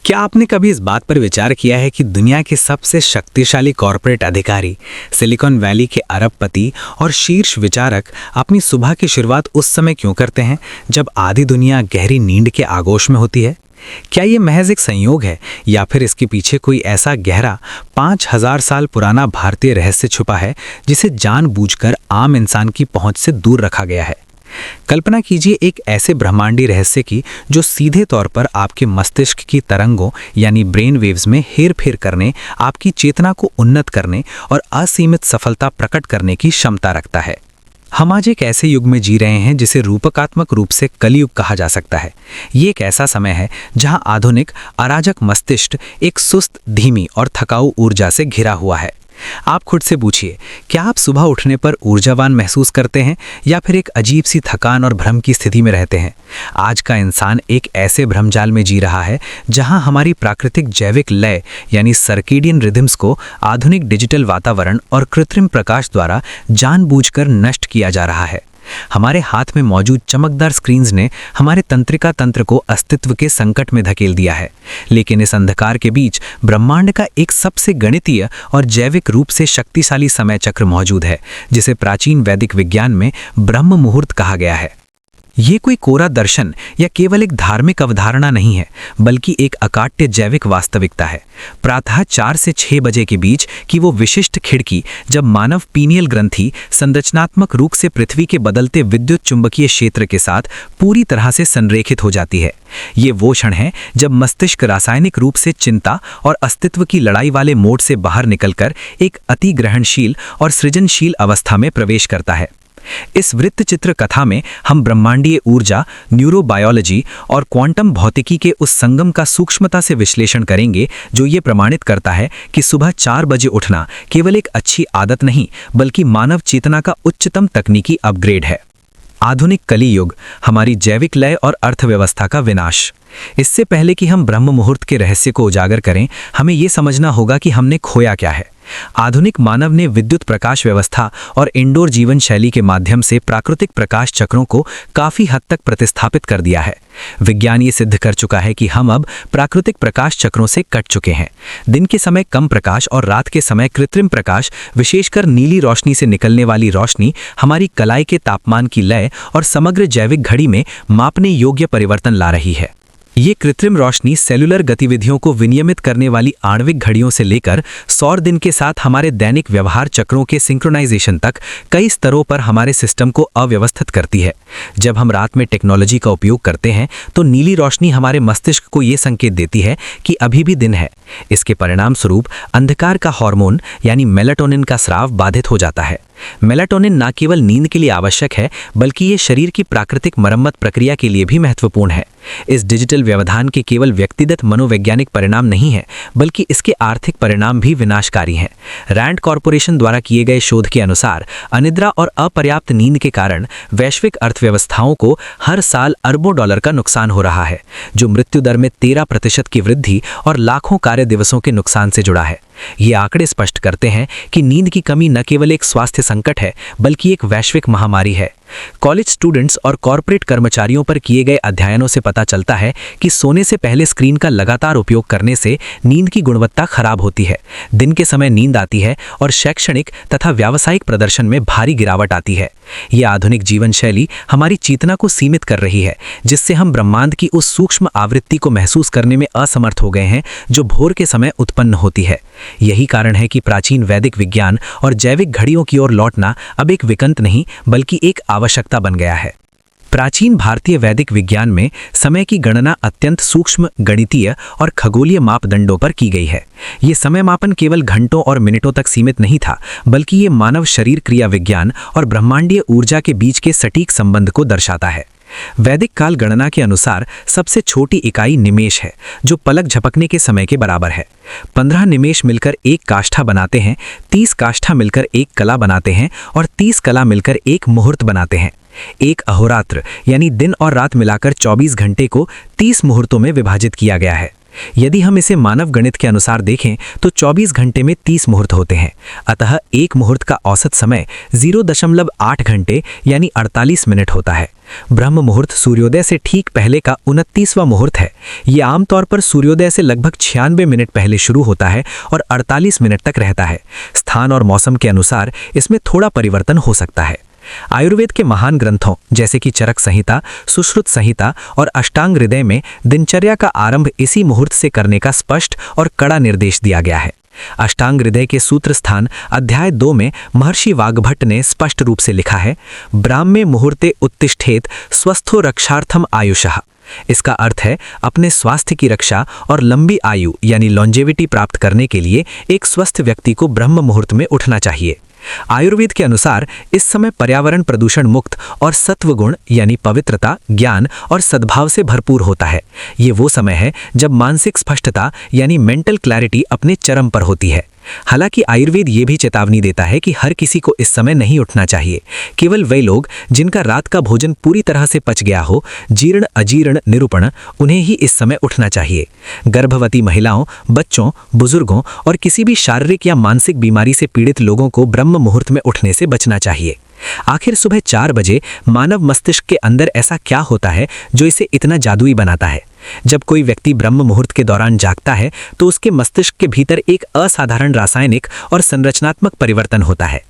क्या आपने कभी इस बात पर विचार किया है कि दुनिया के सबसे शक्तिशाली कॉरपोरेट अधिकारी, सिलिकॉन वैली के अरबपति और शीर्ष विचारक अपनी सुबह की शुरुआत उस समय क्यों करते हैं जब आधी दुनिया गहरी नींद के आगोश में होती है? क्या ये महज एक संयोग है या फिर इसके पीछे कोई ऐसा गहरा 5000 साल पुराना भारतीय रहस्य छुपा है जिसे जानबूझकर आम इंसान की पहुंच से दूर रखा गया है? कल्पना कीजिए एक ऐसे ब्रह्मांडी रहस्य की जो सीधे तौर पर आपके मस्तिष्क की तरंगों यानी ब्रेन वेव्स में हेरफेर करने, आपकी चेतना को उन्नत करने और असीमित सफलता प्रकट करने की क्षमता रखता है। हम आज एक ऐसे युग में जी रहे हैं जिसे रूपकात्मक रूप से कलयुग कहा जा सकता है। ये एक ऐसा समय है जहां आधुनिक अराजक मस्तिष्क एक सुस्त, धीमी और थकाऊ ऊर्जा से घिरा हुआ है। आप खुद से पूछिए, क्या आप सुबह उठने पर ऊर्जावान महसूस करते हैं या फिर एक अजीब सी थकान और भ्रम की स्थिति में रहते हैं? आज का इंसान एक ऐसे भ्रमजाल में जी रहा है जहां हमारी प्राकृतिक जैविक लय यानी सर्केडियन रिदम्स को आधुनिक डिजिटल वातावरण और कृत्रिम प्रकाश द्वारा जानबूझकर नष्ट किया जा रहा है। हमारे हाथ में मौजूद चमकदार स्क्रीन्स ने हमारे तंत्रिका तंत्र को अस्तित्व के संकट में धकेल दिया है, लेकिन इस अंधकार के बीच ब्रह्मांड का एक सबसे गणितीय और जैविक रूप से शक्तिशाली समय चक्र मौजूद है, जिसे प्राचीन वैदिक विज्ञान में ब्रह्म मुहूर्त कहा गया है। ये कोई कोरा दर्शन या केवल एक धार्मिक अवधारणा नहीं है, बल्कि एक अकाट्य जैविक वास्तविकता है। प्रातः 4 से 6 बजे के बीच की वो विशिष्ट खिड़की जब मानव पीनियल ग्रंथि संरचनात्मक रूप से पृथ्वी के बदलते विद्युत चुंबकीय क्षेत्र के साथ पूरी तरह से संरेखित हो जाती है। ये वो क्षण है जब मस्तिष्क रासायनिक रूप से चिंता और अस्तित्व की लड़ाई वाले मोड से बाहर निकलकर एक अति ग्रहणशील और सृजनशील अवस्था में प्रवेश करता है। इस वृत्तचित्र कथा में हम ब्रह्मांडीय ऊर्जा, न्यूरोबायोलॉजी और क्वांटम भौतिकी के उस संगम का सूक्ष्मता से विश्लेषण करेंगे जो ये प्रमाणित करता है कि सुबह 4 बजे उठना केवल एक अच्छी आदत नहीं, बल्कि मानव चेतना का उच्चतम तकनीकी अपग्रेड है। आधुनिक कली युग, हमारी जैविक लय और अर्थव्यवस्था का विनाश। इससे पहले कि हम ब्रह्म मुहूर्त के रहस्य को उजागर करें, हमें ये समझना होगा कि हमने खोया क्या है। आधुनिक मानव ने विद्युत प्रकाश व्यवस्था और इंडोर जीवन शैली के माध्यम से प्राकृतिक प्रकाश चक्रों को काफी हद तक प्रतिस्थापित कर दिया है। विज्ञान ये सिद्ध कर चुका है कि हम अब प्राकृतिक प्रकाश चक्रों से कट चुके हैं। दिन के समय कम प्रकाश और रात के समय कृत्रिम प्रकाश, विशेषकर नीली रोशनी से निकलने वाली रोशनी, हमारी कलाई के तापमान की लय और समग्र जैविक घड़ी में मापने योग्य परिवर्तन ला रही है। ये कृत्रिम रोशनी सेलुलर गतिविधियों को विनियमित करने वाली आणविक घड़ियों से लेकर सौर दिन के साथ हमारे दैनिक व्यवहार चक्रों के सिंक्रोनाइजेशन तक कई स्तरों पर हमारे सिस्टम को अव्यवस्थित करती है। जब हम रात में टेक्नोलॉजी का उपयोग करते हैं तो नीली रोशनी हमारे मस्तिष्क को ये संकेत देती है कि अभी भी दिन है। इसके परिणाम स्वरूप अंधकार का हार्मोन यानी मेलाटोनिन का स्राव बाधित हो जाता है। मेलाटोनिन न केवल नींद के लिए आवश्यक है, बल्कि ये शरीर की प्राकृतिक मरम्मत प्रक्रिया के लिए भी महत्वपूर्ण है। इस डिजिटल व्यवधान के केवल व्यक्तिगत मनोवैज्ञानिक परिणाम नहीं है, बल्कि इसके आर्थिक परिणाम भी विनाशकारी हैं। रैंड कॉरपोरेशन द्वारा किए गए शोध के अनुसार अनिद्रा और अपर्याप्त नींद के कारण वैश्विक अर्थव्यवस्थाओं को हर साल अरबों डॉलर का नुकसान हो रहा है, जो मृत्यु दर में 13% की वृद्धि और लाखों कार्य दिवसों के नुकसान से जुड़ा है। ये आंकड़े स्पष्ट करते हैं कि नींद की कमी न केवल एक स्वास्थ्य संकट है, बल्कि एक वैश्विक महामारी है। कॉलेज स्टूडेंट्स और कॉर्पोरेट कर्मचारियों पर किए गए अध्ययनों से पता चलता है कि सोने से पहले स्क्रीन का लगातार उपयोग करने से नींद की गुणवत्ता खराब होती है। दिन के समय नींद आती है और शैक्षणिक तथा व्यावसायिक प्रदर्शन में भारी गिरावट आती है। ये आधुनिक जीवन शैली हमारी चेतना को सीमित कर रही है, जिससे हम ब्रह्मांड की उस सूक्ष्म आवृत्ति को महसूस करने में असमर्थ हो गए हैं जो भोर के समय उत्पन्न होती है। यही कारण है कि प्राचीन वैदिक विज्ञान और जैविक घड़ियों की ओर लौटना अब एक विकल्प नहीं, बल्कि एक आवश्यकता बन गया है। प्राचीन भारतीय वैदिक विज्ञान में समय की गणना अत्यंत सूक्ष्म गणितीय और खगोलीय मापदंडों पर की गई है। ये समय मापन केवल घंटों और मिनटों तक सीमित नहीं था, बल्कि ये मानव शरीर क्रिया विज्ञान और ब्रह्मांडीय ऊर्जा के बीच के सटीक संबंध को दर्शाता है। वैदिक काल गणना के अनुसार सबसे छोटी इकाई निमेष है, जो पलक झपकने के समय के बराबर है। 15 निमेष मिलकर एक काष्ठा बनाते हैं, 30 काष्ठा मिलकर एक कला बनाते हैं और 30 कला मिलकर एक मुहूर्त बनाते हैं। एक अहोरात्र यानी दिन और रात मिलाकर 24 घंटे को 30 मुहूर्तों में विभाजित किया गया है। यदि हम इसे मानव गणित के अनुसार देखें तो 24 घंटे में 30 मुहूर्त होते हैं। अतः एक मुहूर्त का औसत समय 0.8 घंटे यानी 48 मिनट होता है। ब्रह्म मुहूर्त सूर्योदय से ठीक पहले का 29वां मुहूर्त है। ये आमतौर पर सूर्योदय से लगभग 96 मिनट पहले शुरू होता है और 48 मिनट तक रहता है। स्थान और मौसम के अनुसार इसमें थोड़ा परिवर्तन हो सकता है। आयुर्वेद के महान ग्रंथों जैसे कि चरक संहिता, सुश्रुत संहिता और अष्टांग हृदय में दिनचर्या का आरंभ इसी मुहूर्त से करने का स्पष्ट और कड़ा निर्देश दिया गया है। अष्टांग हृदय के सूत्र स्थान अध्याय 2 में महर्षि वाग्भट्ट ने स्पष्ट रूप से लिखा है, ब्राह्मे मुहूर्ते उत्तिष्ठेत स्वस्थो रक्षार्थम आयुषः। इसका अर्थ है अपने स्वास्थ्य की रक्षा और लंबी आयु यानी लॉन्जेविटी प्राप्त करने के लिए एक स्वस्थ व्यक्ति को ब्रह्म मुहूर्त में उठना चाहिए। आयुर्वेद के अनुसार इस समय पर्यावरण प्रदूषण मुक्त और सत्वगुण यानी पवित्रता, ज्ञान और सद्भाव से भरपूर होता है। ये वो समय है जब मानसिक स्पष्टता यानी मेंटल क्लैरिटी अपने चरम पर होती है। हालांकि आयुर्वेद ये भी चेतावनी देता है कि हर किसी को इस समय नहीं उठना चाहिए। केवल वे लोग जिनका रात का भोजन पूरी तरह से पच गया हो, जीर्ण अजीर्ण निरूपण, उन्हें ही इस समय उठना चाहिए। गर्भवती महिलाओं, बच्चों, बुजुर्गों और किसी भी शारीरिक या मानसिक बीमारी से पीड़ित लोगों को ब्रह्म मुहूर्त में उठने से बचना चाहिए। आखिर सुबह 4 बजे मानव मस्तिष्क के अंदर ऐसा क्या होता है जो इसे इतना जादुई बनाता है? जब कोई व्यक्ति ब्रह्म मुहूर्त के दौरान जागता है तो उसके मस्तिष्क के भीतर एक असाधारण रासायनिक और संरचनात्मक परिवर्तन होता है।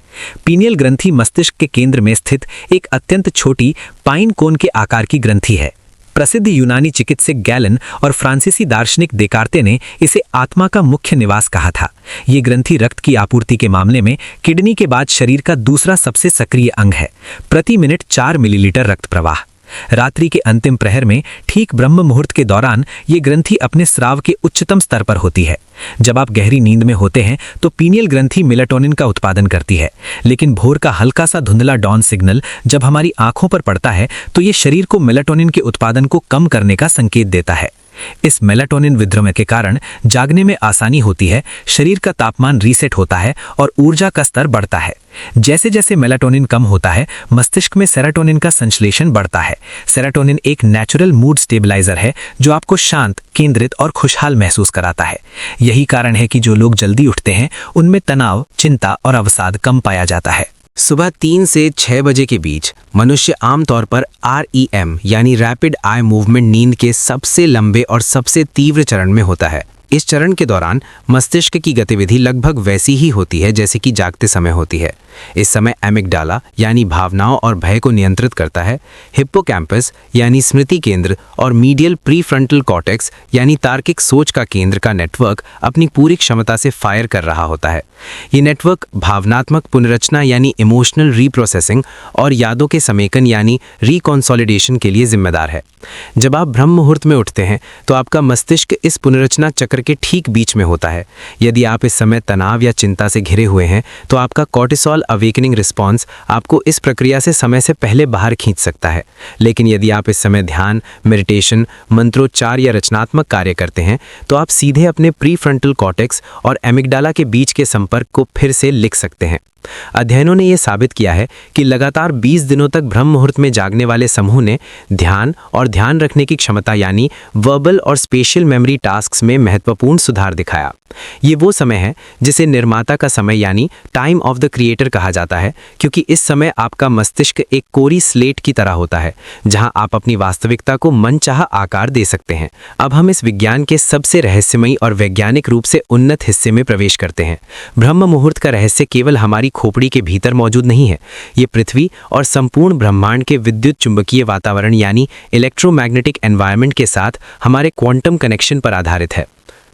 पीनियल ग्रंथि मस्तिष्क के केंद्र में स्थित एक अत्यंत छोटी पाइन कोन के आकार की ग्रंथि है। प्रसिद्ध यूनानी चिकित्सक गैलन और फ्रांसीसी दार्शनिक देकार्ते ने इसे आत्मा का मुख्य निवास कहा था। ये ग्रंथि रक्त की आपूर्ति के मामले में किडनी के बाद शरीर का दूसरा सबसे सक्रिय अंग है। प्रति मिनट 4 मिलीलीटर रक्त प्रवाह। रात्रि के अंतिम प्रहर में ठीक ब्रह्म मुहूर्त के दौरान ये ग्रंथि अपने स्राव के उच्चतम स्तर पर होती है। जब आप गहरी नींद में होते हैं तो पीनियल ग्रंथि मेलाटोनिन का उत्पादन करती है, लेकिन भोर का हल्का सा धुंधला डॉन सिग्नल जब हमारी आंखों पर पड़ता है तो ये शरीर को मेलाटोनिन के उत्पादन को कम करने का संकेत देता है। इस मेलाटोनिन विद्रमय के कारण जागने में आसानी होती है, शरीर का तापमान रीसेट होता है और ऊर्जा का स्तर बढ़ता है। जैसे जैसे मेलाटोनिन कम होता है, मस्तिष्क में सेरोटोनिन का संश्लेषण बढ़ता है। सेरोटोनिन एक नेचुरल मूड स्टेबलाइजर है जो आपको शांत, केंद्रित और खुशहाल महसूस कराता है। यही कारण है कि जो लोग जल्दी उठते हैं उनमें तनाव, चिंता और अवसाद कम पाया जाता है। सुबह 3 से 6 बजे के बीच मनुष्य आमतौर पर REM यानी रैपिड आई मूवमेंट नींद के सबसे लंबे और सबसे तीव्र चरण में होता है। इस चरण के दौरान मस्तिष्क की गतिविधि लगभग वैसी ही होती है जैसे कि जागते समय होती है। इस समय एमिगडाला यानी भावनाओं और भय को नियंत्रित करता है। हिप्पोकैम्पस यानी स्मृति केंद्र और मीडियल प्रीफ्रंटल कॉर्टेक्स यानी तार्किक सोच का केंद्र का नेटवर्क अपनी पूरी क्षमता से फायर कर रहा होता है। ये नेटवर्क भावनात्मक पुनर्रचना यानी इमोशनल रीप्रोसेसिंग और यादों के समेकन यानी रिकॉन्सोलिडेशन के लिए जिम्मेदार है। जब आप ब्रह्म मुहूर्त में उठते हैं तो आपका मस्तिष्क इस पुनर्रचना चक्र के ठीक बीच में होता है। यदि आप इस समय तनाव या चिंता से घिरे हुए हैं तो आपका कॉर्टिसोल अवेकनिंग रिस्पॉन्स आपको इस प्रक्रिया से समय से पहले बाहर खींच सकता है। लेकिन यदि आप इस समय ध्यान, मेडिटेशन, मंत्रोच्चार या रचनात्मक कार्य करते हैं तो आप सीधे अपने प्रीफ्रंटल कॉर्टेक्स और एमिगडाला के बीच के संपर्क को फिर से लिख सकते हैं। अध्ययनों ने यह साबित किया है कि लगातार 20 दिनों तक ब्रह्म मुहूर्त में जागने वाले समूह ने ध्यान और ध्यान रखने की क्षमता यानी वर्बल और स्पेशियल मेमोरी टास्क्स में महत्वपूर्ण सुधार दिखाया। ये वो समय है जिसे निर्माता का समय यानी टाइम ऑफ द क्रिएटर कहा जाता है, क्योंकि इस समय आपका मस्तिष्क एक कोरी स्लेट की तरह होता है जहां आप अपनी वास्तविकता को मनचाहा आकार दे सकते हैं। अब हम इस विज्ञान के सबसे रहस्यमयी और वैज्ञानिक रूप से उन्नत हिस्से में प्रवेश करते हैं। ब्रह्म मुहूर्त का रहस्य केवल हमारी खोपड़ी के भीतर मौजूद नहीं है। ये पृथ्वी और संपूर्ण ब्रह्मांड के विद्युत चुंबकीय वातावरण यानी इलेक्ट्रोमैग्नेटिक एनवायरनमेंट के साथ हमारे क्वांटम कनेक्शन पर आधारित है।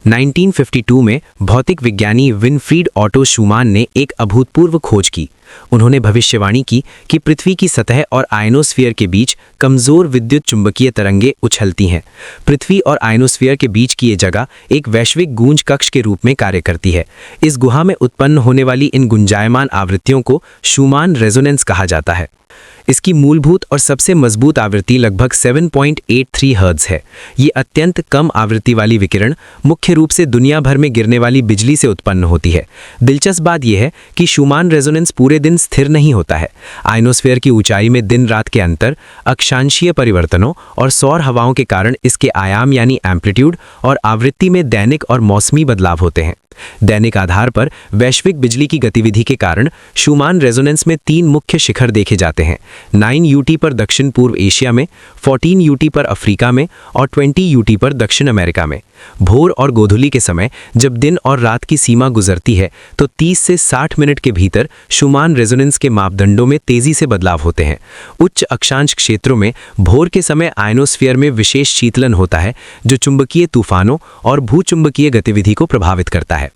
1952 में भौतिक विज्ञानी विनफ्रीड ऑटो शूमान ने एक अभूतपूर्व खोज की। उन्होंने भविष्यवाणी की कि पृथ्वी की सतह और आयनोस्फीयर के बीच कमजोर विद्युत चुंबकीय तरंगें उछलती हैं। पृथ्वी और आयनोस्फीयर के बीच की ये जगह एक वैश्विक गूंज कक्ष के रूप में कार्य करती है। इस गुहा में उत्पन्न होने वाली इन गुंजायमान आवृत्तियों को शूमान रेजोनेंस कहा जाता है। इसकी मूलभूत और सबसे मजबूत आवृत्ति लगभग 7.83 हर्ट्ज है। ये अत्यंत कम आवृत्ति वाली विकिरण मुख्य रूप से दुनिया भर में गिरने वाली बिजली से उत्पन्न होती है। दिलचस्प बात यह है कि शूमान रेजोनेंस पूरे दिन स्थिर नहीं होता है। आयनोस्फीयर की ऊंचाई में दिन रात के अंतर, अक्षांशीय परिवर्तनों और सौर हवाओं के कारण इसके आयाम यानी एम्पलीट्यूड और आवृत्ति में दैनिक और मौसमी बदलाव होते हैं। दैनिक आधार पर वैश्विक बिजली की गतिविधि के कारण शूमान रेजोनेंस में 3 मुख्य शिखर देखे जाते हैं। 9 यूटी पर दक्षिण पूर्व एशिया में, 14 यूटी पर अफ्रीका में और 20 यूटी पर दक्षिण अमेरिका में। भोर और गोधूली के समय जब दिन और रात की सीमा गुजरती है तो 30 से 60 मिनट के भीतर शूमान रेजोनेंस के मापदंडों में तेजी से बदलाव होते हैं। उच्च अक्षांश क्षेत्रों में भोर के समय आयनोस्फीयर में विशेष शीतलन होता है जो चुंबकीय तूफानों और भूचुंबकीय गतिविधि को प्रभावित करता है।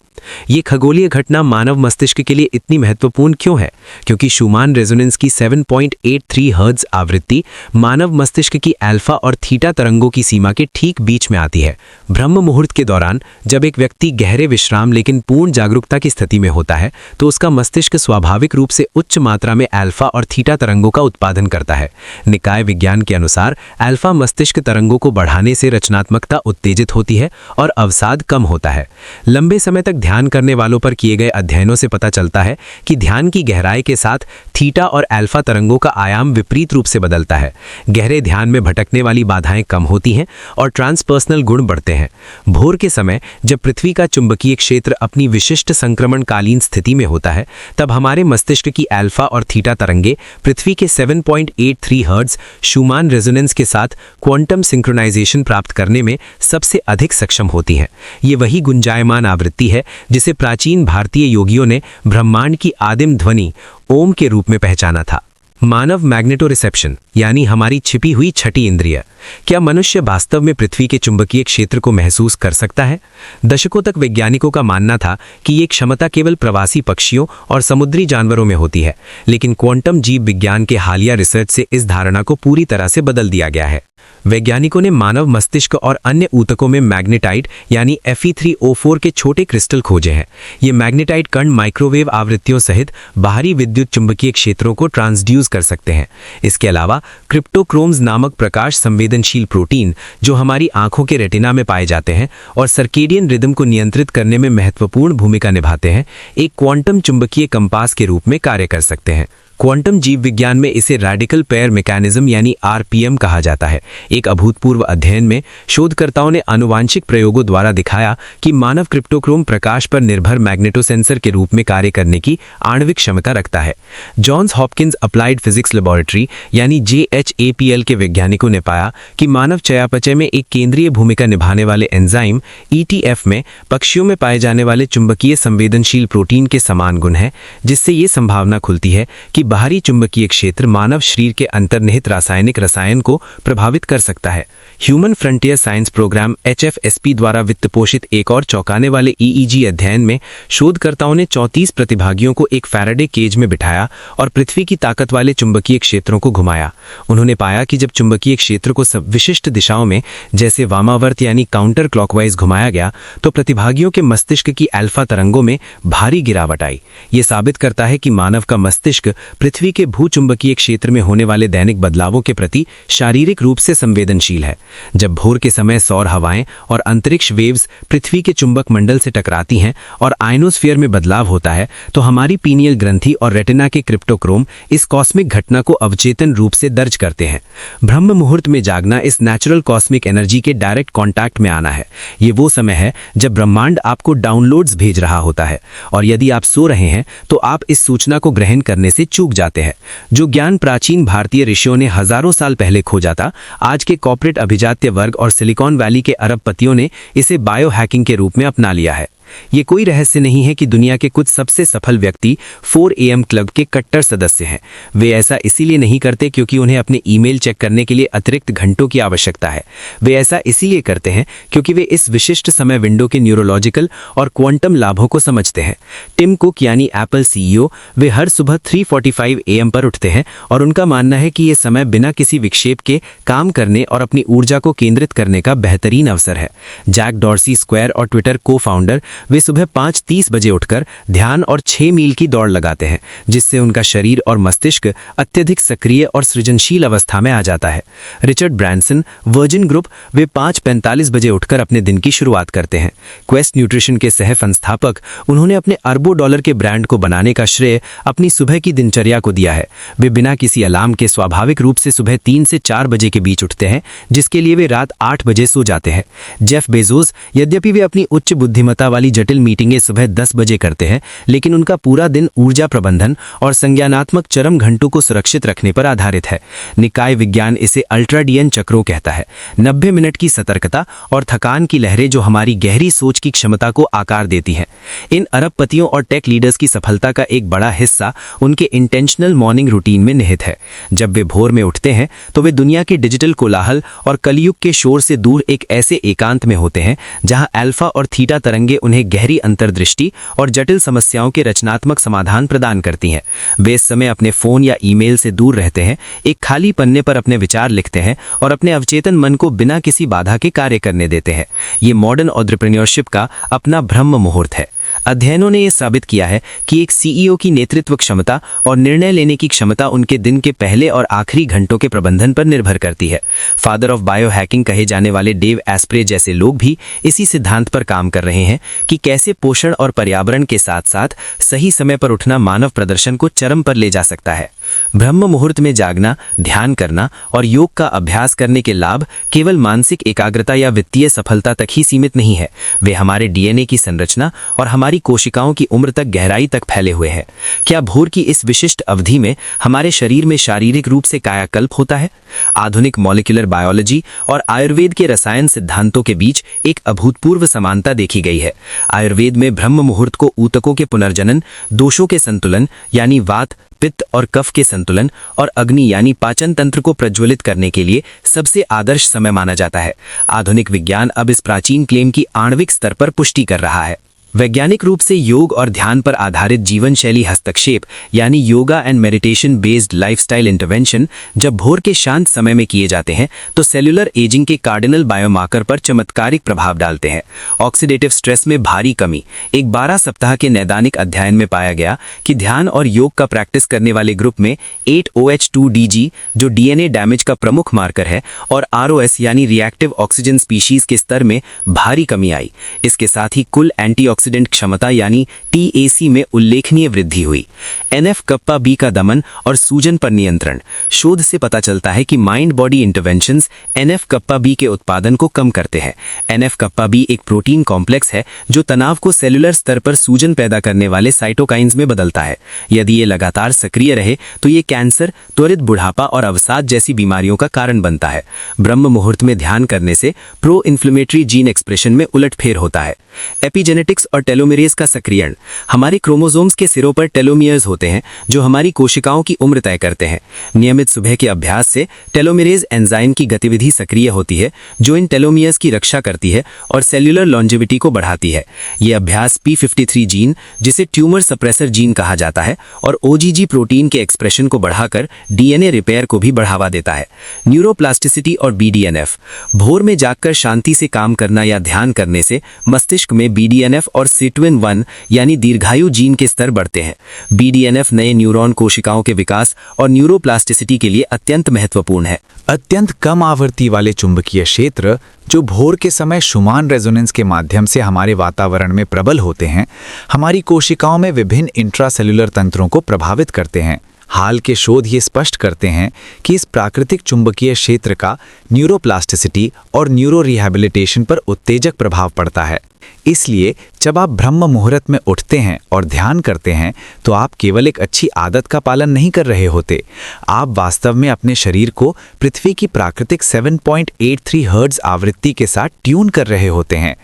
ये खगोलीय घटना मानव मस्तिष्क के लिए इतनी महत्वपूर्ण क्यों है? क्योंकि शूमान रेजोनेंस की 7.83 हर्ट्ज आवृत्ति मानव मस्तिष्क की अल्फा और थीटा तरंगों की सीमा के ठीक बीच में आती है। ब्रह्म मुहूर्त के दौरान जब एक व्यक्ति गहरे विश्राम लेकिन पूर्ण जागरूकता की स्थिति में होता है तो उसका मस्तिष्क स्वाभाविक रूप से उच्च मात्रा में अल्फा और थीटा तरंगों का उत्पादन करता है। निकाय विज्ञान के अनुसार अल्फा मस्तिष्क तरंगों को बढ़ाने से रचनात्मकता उत्तेजित होती है और अवसाद कम होता है। लंबे समय तक ध्यान करने वालों पर किए गए अध्ययनों से पता चलता है कि ध्यान की गहराई के साथ थीटा और अल्फा तरंगों का आयाम विपरीत रूप से बदलता है। गहरे ध्यान में भटकने वाली बाधाएं कम होती हैं और ट्रांसपर्सनल गुण बढ़ते हैं। भोर के समय जब पृथ्वी का चुंबकीय क्षेत्र अपनी विशिष्ट संक्रमणकालीन स्थिति में होता है तब हमारे मस्तिष्क की अल्फा और थीटा तरंगे पृथ्वी के 7.83 हर्ट्ज शूमान रेजोनेंस के साथ क्वांटम सिंक्रोनाइजेशन प्राप्त करने में सबसे अधिक सक्षम होती हैं। ये वही गुंजायमान आवृत्ति है जिसे प्राचीन भारतीय योगियों ने ब्रह्मांड की आदिम ध्वनि ओम के रूप में पहचाना था। मानव मैग्नेटोरिसेप्शन यानी हमारी छिपी हुई छठी इंद्रिय। क्या मनुष्य वास्तव में पृथ्वी के चुंबकीय क्षेत्र को महसूस कर सकता है? दशकों तक वैज्ञानिकों का मानना था कि ये क्षमता केवल प्रवासी पक्षियों और समुद्री जानवरों में होती है, लेकिन क्वांटम जीव विज्ञान के हालिया रिसर्च से इस धारणा को पूरी तरह से बदल दिया गया है। वैज्ञानिकों ने मानव मस्तिष्क और अन्य ऊतकों में मैग्नेटाइट यानी Fe3O4 के छोटे क्रिस्टल खोजे हैं। ये मैग्नेटाइट कण माइक्रोवेव आवृत्तियों सहित बाहरी विद्युत चुंबकीय क्षेत्रों को ट्रांसड्यूस कर सकते हैं। इसके अलावा क्रिप्टोक्रोम्स नामक प्रकाश संवेदनशील प्रोटीन जो हमारी आंखों के रेटिना में पाए जाते हैं और सर्केडियन रिदम को नियंत्रित करने में महत्वपूर्ण भूमिका निभाते हैं, एक क्वांटम चुंबकीय कंपास के रूप में कार्य कर सकते हैं। क्वांटम जीव विज्ञान में इसे रेडिकल पेयर मैकेनिज्म यानी आरपीएम कहा जाता है। एक अभूतपूर्व अध्ययन में शोधकर्ताओं ने आनुवांशिक प्रयोगों द्वारा दिखाया कि मानव क्रिप्टोक्रोम प्रकाश पर निर्भर मैग्नेटोसेंसर के रूप में कार्य करने की आणविक क्षमता रखता है। Johns Hopkins applied physics laboratory यानी JHAPL के वैज्ञानिकों ने पाया कि मानव चयापचय में एक केंद्रीय भूमिका निभाने वाले एंजाइम ETF में पक्षियों में पाए जाने वाले चुंबकीय संवेदनशील प्रोटीन के समान गुण है, जिससे ये संभावना खुलती है कि बाहरी चुंबकीय क्षेत्र मानव शरीर के अंतर्निहित रासायनिक रसायन को प्रभावित कर सकता है। Human frontier science program HFSP द्वारा वित्त पोषित एक और चौंकाने वाले EEG अध्ययन में शोधकर्ताओं ने 34 प्रतिभागियों को एक फैराडे केज में बिठाया और पृथ्वी की ताकत वाले चुंबकीय क्षेत्रों को घुमाया। उन्होंने पाया कि जब चुंबकीय क्षेत्र को सब विशिष्ट दिशाओं में जैसे वामावर्त यानी काउंटर क्लॉकवाइज घुमाया गया तो प्रतिभागियों के मस्तिष्क की अल्फा तरंगों में भारी गिरावट आई। ये साबित करता है कि मानव का मस्तिष्क पृथ्वी के भूचुंबकीय क्षेत्र में होने वाले दैनिक बदलावों के प्रति शारीरिक रूप से संवेदनशील है। जब भोर के समय सौर हवाएं और अंतरिक्ष वेव्स पृथ्वी के चुंबक मंडल से टकराती हैं और आयनोस्फीयर में बदलाव होता है तो हमारी पीनियल ग्रंथि और रेटिना के क्रिप्टोक्रोम इस कॉस्मिक घटना को अवचेतन रूप से दर्ज करते हैं। ब्रह्म मुहूर्त में जागना इस नेचुरल कॉस्मिक एनर्जी के डायरेक्ट कॉन्टैक्ट में आना है। ये वो समय है जब ब्रह्मांड आपको डाउनलोड्स भेज रहा होता है और यदि आप सो रहे हैं तो आप इस सूचना को ग्रहण करने से चूक जाते हैं। जो ज्ञान प्राचीन भारतीय ऋषियों ने हजारों साल पहले खोजा था, आज के कॉर्पोरेट अभिजात्य वर्ग और सिलिकॉन वैली के अरबपतियों ने इसे बायो हैकिंग के रूप में अपना लिया है। ये कोई रहस्य नहीं है कि दुनिया के कुछ सबसे सफल व्यक्ति 4 AM क्लब के कट्टर सदस्य हैं। वे ऐसा इसीलिए नहीं करते क्योंकि उन्हें अपने ईमेल चेक करने के लिए अतिरिक्त घंटों की आवश्यकता है। वे ऐसा इसीलिए करते हैं क्योंकि वे इस विशिष्ट समय विंडो के न्यूरोलॉजिकल और क्वांटम लाभों को समझते हैं। टिम कुक यानी एप्पल CEO, वे हर सुबह 3:45 AM पर उठते हैं और उनका मानना है कि ये समय बिना किसी विक्षेप के काम करने और अपनी ऊर्जा को केंद्रित करने का बेहतरीन अवसर है। जैक डॉर्सी स्क्वायर और ट्विटर को फाउंडर वे सुबह 5:30 बजे उठकर ध्यान और 6 मील की दौड़ लगाते हैं, जिससे उनका शरीर और मस्तिष्क अत्यधिक सक्रिय और सृजनशील अवस्था में आ जाता है। रिचर्ड ब्रांसन, वर्जिन ग्रुप, वे 5:45 बजे उठकर अपने दिन की शुरुआत करते हैं। क्वेस्ट न्यूट्रिशन के सह संस्थापक, उन्होंने अपने अरबों डॉलर के ब्रांड को बनाने का श्रेय अपनी सुबह की दिनचर्या को दिया है। वे बिना किसी अलार्म के स्वाभाविक रूप से सुबह 3 से 4 बजे के बीच उठते हैं, जिसके लिए वे रात 8 बजे सो जाते हैं। जेफ बेजोस, यद्यपि वे अपनी उच्च बुद्धिमत्ता वाली जटिल मीटिंगें सुबह 10 बजे करते हैं, लेकिन उनका पूरा दिन ऊर्जा प्रबंधन और संज्ञानात्मक चरम घंटों को सुरक्षित रखने पर आधारित है। निकाय विज्ञान इसे अल्ट्राडियन चक्रों कहता है। 90 मिनट की सतर्कता और थकान की लहरें जो हमारी गहरी सोच की क्षमता को आकार देती हैं। इन अरबपतियों और टेक लीडर्स की सफलता का एक बड़ा हिस्सा उनके इंटेंशनल मॉर्निंग रूटीन में निहित है। जब वे भोर में उठते हैं तो वे दुनिया के डिजिटल कोलाहल और कलयुग के शोर से दूर एक ऐसे एकांत में होते हैं जहां अल्फा और थीटा तरंगे उन्हें गहरी अंतर्दृष्टि और जटिल समस्याओं के रचनात्मक समाधान प्रदान करती हैं। वे इस समय अपने फोन या ईमेल से दूर रहते हैं, एक खाली पन्ने पर अपने विचार लिखते हैं और अपने अवचेतन मन को बिना किसी बाधा के कार्य करने देते हैं। ये मॉडर्न एंटरप्रेन्योरशिप का अपना ब्रह्म मुहूर्त है। अध्ययनों ने यह साबित किया है कि एक सीईओ की नेतृत्व क्षमता और निर्णय लेने की क्षमता उनके दिन के पहले और आखिरी घंटों के प्रबंधन पर निर्भर करती है। फादर ऑफ बायोहैकिंग कहे जाने वाले डेव एस्प्रे जैसे लोग भी इसी सिद्धांत पर काम कर रहे हैं कि कैसे पोषण और पर्यावरण के साथ साथ सही समय पर उठना मानव प्रदर्शन को चरम पर ले जा सकता है। ब्रह्म मुहूर्त में जागना, ध्यान करना और योग का अभ्यास करने के लाभ केवल मानसिक एकाग्रता या वित्तीय सफलता तक ही सीमित नहीं है। वे हमारे डीएनए की संरचना और हमारी कोशिकाओं की उम्र तक गहराई तक फैले हुए हैं। क्या भोर की इस विशिष्ट अवधि में हमारे शरीर में शारीरिक रूप से कायाकल्प होता है? आधुनिक मॉलिक्यूलर बायोलॉजी और आयुर्वेद के रसायन सिद्धांतों के बीच एक अभूतपूर्व समानता देखी गई है। आयुर्वेद में ब्रह्म मुहूर्त को ऊतकों के पुनर्जनन, दोषों के संतुलन यानी वात, पित्त और कफ के संतुलन और अग्नि यानी पाचन तंत्र को प्रज्वलित करने के लिए सबसे आदर्श समय माना जाता है। आधुनिक विज्ञान अब इस प्राचीन क्लेम की आणविक स्तर पर पुष्टि कर रहा है। वैज्ञानिक रूप से योग और ध्यान पर आधारित जीवन शैली हस्तक्षेप यानी yoga and meditation based lifestyle intervention जब भोर के शांत समय में किए जाते हैं तो सेल्युलर एजिंग के कार्डिनल बायोमार्कर पर चमत्कारिक प्रभाव डालते हैं। ऑक्सीडेटिव स्ट्रेस में भारी कमी। एक 12 सप्ताह के नैदानिक अध्ययन में पाया गया कि ध्यान और योग का प्रैक्टिस करने वाले ग्रुप में 8OH2DG जो डीएनए डैमेज का प्रमुख मार्कर है और ROS यानी रिएक्टिव ऑक्सीजन स्पीशीज के स्तर में भारी कमी आई। इसके साथ ही कुल एंटीऑक्सीडेंट क्षमता यानी TAC में उल्लेखनीय वृद्धि हुई। NF-κB का दमन और सूजन पर नियंत्रण। शोध से पता चलता है कि माइंड बॉडी इंटरवेंशंस NF-κB के उत्पादन को कम करते हैं। NF-κB एक प्रोटीन कॉम्प्लेक्स है जो तनाव को सेलुलर स्तर पर सूजन पैदा करने वाले साइटोकाइंस में बदलता है। यदि ये लगातार सक्रिय रहे तो ये कैंसर, त्वरित बुढ़ापा और अवसाद जैसी बीमारियों का कारण बनता है। ब्रह्म मुहूर्त में ध्यान करने से प्रो इन्फ्लेमेटरी जीन एक्सप्रेशन में उलटफेर होता है। एपिजेनेटिक्स और टेलोमेरेज का सक्रियण। हमारे क्रोमोसोम्स के सिरों पर टेलोमियर्स होते हैं जो हमारी कोशिकाओं की उम्र तय करते हैं। नियमित सुबह के अभ्यास से टेलोमेरेज एंजाइम की गतिविधि सक्रिय होती है जो इन टेलोमियर्स की रक्षा करती है और सेल्युलर लॉन्जेविटी को बढ़ाती है। यह अभ्यास P53 जीन, जिसे ट्यूमर सप्रेसर जीन कहा जाता है, और OGG प्रोटीन के एक्सप्रेशन को बढ़ाकर डीएनए रिपेयर को भी बढ़ावा देता है। न्यूरोप्लास्टिसिटी और BDNF। भोर में जागकर शांति से काम करना या ध्यान करने से मस्तिष्क में BDNF और Sirtuin-1 यानी दीर्घायु जीन के स्तर बढ़ते हैं। BDNF नए न्यूरॉन कोशिकाओं के विकास और न्यूरोप्लास्टिसिटी के लिए अत्यंत महत्वपूर्ण है। अत्यंत कम आवृत्ति वाले चुंबकीय क्षेत्र जो भोर के समय शुमान रेजोनेंस के माध्यम से हमारे वातावरण में प्रबल होते हैं, हमारी कोशिकाओं में विभिन्न इंट्रासेल्युलर तंत्रों को प्रभावित करते हैं। हाल के शोध ये स्पष्ट करते हैं कि इस प्राकृतिक चुंबकीय क्षेत्र का न्यूरोप्लास्टिसिटी और न्यूरो रिहैबिलिटेशन पर उत्तेजक प्रभाव पड़ता है। इसलिए जब आप ब्रह्म मुहूर्त में उठते हैं और ध्यान करते हैं तो आप केवल एक अच्छी आदत का पालन नहीं कर रहे होते, आप वास्तव में अपने शरीर को पृथ्वी की प्राकृतिक 7.83 हर्ट्ज आवृत्ति के साथ ट्यून कर रहे होते हैं।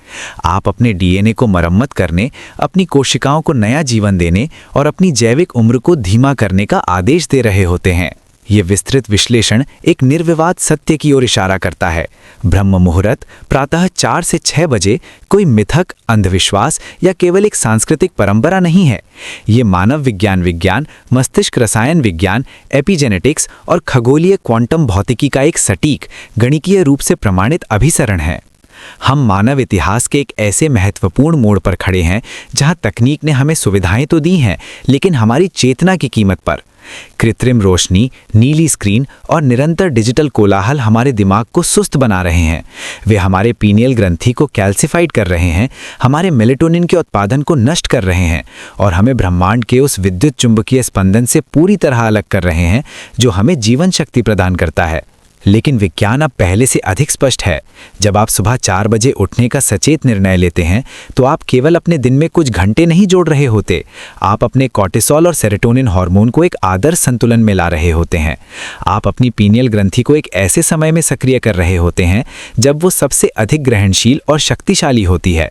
आप अपने डीएनए को मरम्मत करने, अपनी कोशिकाओं को नया जीवन देने और अपनी जैविक उम्र को धीमा करने का आदेश दे रहे होते हैं। ये विस्तृत विश्लेषण एक निर्विवाद सत्य की ओर इशारा करता है। ब्रह्म मुहूर्त प्रातः 4 से 6 बजे कोई मिथक, अंधविश्वास या केवल एक सांस्कृतिक परंपरा नहीं है। ये मानव विज्ञान, मस्तिष्क रसायन विज्ञान, एपिजेनेटिक्स और खगोलीय क्वांटम भौतिकी का एक सटीक, गणिकीय रूप से प्रमाणित अभिसरण है। हम मानव इतिहास के एक ऐसे महत्वपूर्ण मोड़ पर खड़े हैं जहां तकनीक ने हमें सुविधाएं तो दी हैं, लेकिन हमारी चेतना की कीमत पर। कृत्रिम रोशनी, नीली स्क्रीन और निरंतर डिजिटल कोलाहल हमारे दिमाग को सुस्त बना रहे हैं। वे हमारे पीनियल ग्रंथि को कैल्सिफाइड कर रहे हैं, हमारे मेलेटोनिन के उत्पादन को नष्ट कर रहे हैं और हमें ब्रह्मांड के उस विद्युत चुंबकीय स्पंदन से पूरी तरह अलग कर रहे हैं जो हमें जीवन शक्ति प्रदान करता है। लेकिन विज्ञान अब पहले से अधिक स्पष्ट है। जब आप सुबह 4 बजे उठने का सचेत निर्णय लेते हैं तो आप केवल अपने दिन में कुछ घंटे नहीं जोड़ रहे होते, आप अपने कॉर्टिसोल और सेरोटोनिन हार्मोन को एक आदर्श संतुलन में ला रहे होते हैं। आप अपनी पीनियल ग्रंथि को एक ऐसे समय में सक्रिय कर रहे होते हैं जब वो सबसे अधिक ग्रहणशील और शक्तिशाली होती है।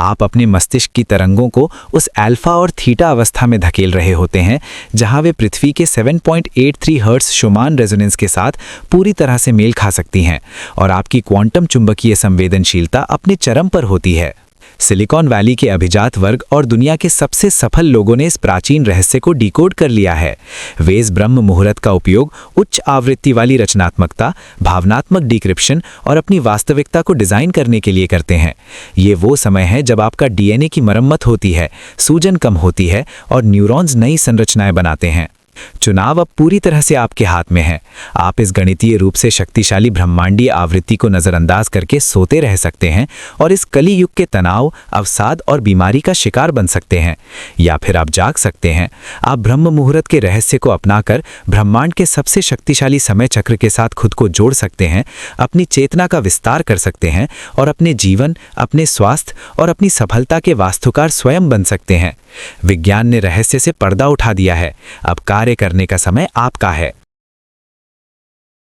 आप अपने मस्तिष्क की तरंगों को उस अल्फा और थीटा अवस्था में धकेल रहे होते हैं जहां वे पृथ्वी के 7.83 हर्ट्ज शुमान रेजोनेंस के साथ पूरी तरह से मेल खा सकती हैं और आपकी क्वांटम चुंबकीय संवेदनशीलता अपने चरम पर होती है। सिलिकॉन वैली के अभिजात वर्ग और दुनिया के सबसे सफल लोगों ने इस प्राचीन रहस्य को डिकोड कर लिया है। वे इस ब्रह्म मुहूर्त का उपयोग उच्च आवृत्ति वाली रचनात्मकता, भावनात्मक डिक्रिप्शन और अपनी वास्तविकता को डिजाइन करने के लिए करते हैं। ये वो समय है जब आपका डीएनए की मरम्मत होती है, सूजन कम होती है और न्यूरॉन्स नई संरचनाएं बनाते हैं। चुनाव अब पूरी तरह से आपके हाथ में है। आप इस गणितीय रूप से शक्तिशाली ब्रह्मांडीय आवृत्ति को नजरअंदाज करके सोते रह सकते हैं और इस कली युग के तनाव, अवसाद और बीमारी का शिकार बन सकते हैं, या फिर आप जाग सकते हैं। आप ब्रह्म मुहूर्त के रहस्य को अपनाकर ब्रह्मांड के सबसे शक्तिशाली समय चक्र के साथ खुद को जोड़ सकते हैं, अपनी चेतना का विस्तार कर सकते हैं और अपने जीवन, अपने स्वास्थ्य और अपनी सफलता के वास्तुकार स्वयं बन सकते हैं। विज्ञान ने रहस्य से पर्दा उठा दिया है। अब कार्य करने का समय आपका है।